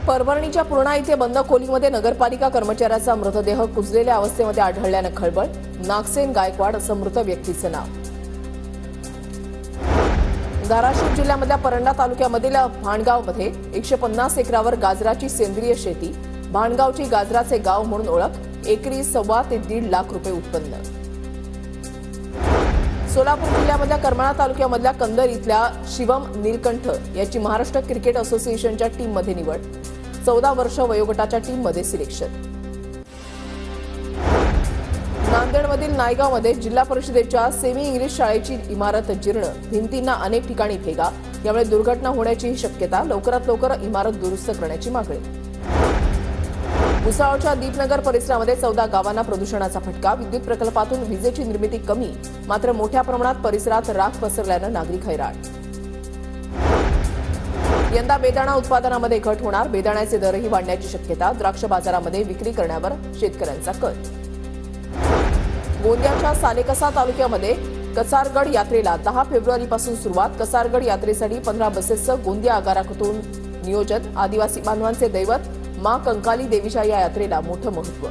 परभणीच्या पूर्णा इथे बंद खोलीमध्ये नगरपालिका कर्मचाऱ्याचा मृतदेह कुजलेल्या अवस्थेमध्ये आढळल्यानं खळबळ. नागसेन गायकवाड असं मृत व्यक्तीचं नाव. धाराशिव जिल्ह्यामधल्या परंडा तालुक्यामधील भाणगावमध्ये 150 एकरावर गाजराची सेंद्रिय शेती. भाणगावची गाजराचे गाव म्हणून ओळख. एकरी 1.25 ते 1.5 लाख रुपये उत्पन्न. सोलापूर जिल्ह्यामधल्या करमाळा तालुक्यामधल्या कंदर इथल्या शिवम नीलकंठ याची महाराष्ट्र क्रिकेट असोसिएशनच्या टीममध्ये निवड. 14 वर्ष वयोगटाच्या टीममध्ये सिलेक्शन. नांदेडमधील नायगावमध्ये जिल्हा परिषदेच्या सेमी इंग्लिश शाळेची इमारत जीर्ण. भिंतींना अनेक ठिकाणी भेगा. यामुळे दुर्घटना होण्याची शक्यता. लवकरात लवकर इमारत दुरुस्त करण्याची मागणी. भुसावळच्या दीपनगर परिसरामध्ये 14 गावांना प्रदूषणाचा फटका. विद्युत प्रकल्पातून विजेची निर्मिती कमी, मात्र मोठ्या प्रमाणात परिसरात राख पसरल्यानं नागरिक हैराण. यंदा बेदाणा उत्पादनामध्ये घट होणार. बेदाण्याचे दरही वाढण्याची शक्यता. द्राक्ष बाजारामध्ये विक्री करण्यावर शेतकऱ्यांचा कल. गोंदियाच्या सालेकसा तालुक्यामध्ये कसारगड यात्रेला 10 फेब्रुवारीपासून सुरुवात. कसारगड यात्रेसाठी 15 बसेसचं गोंदिया आगारातून नियोजन. आदिवासी बांधवांचे दैवत मां कंकाली देवीच्या या यात्रेला मोठं महत्त्व.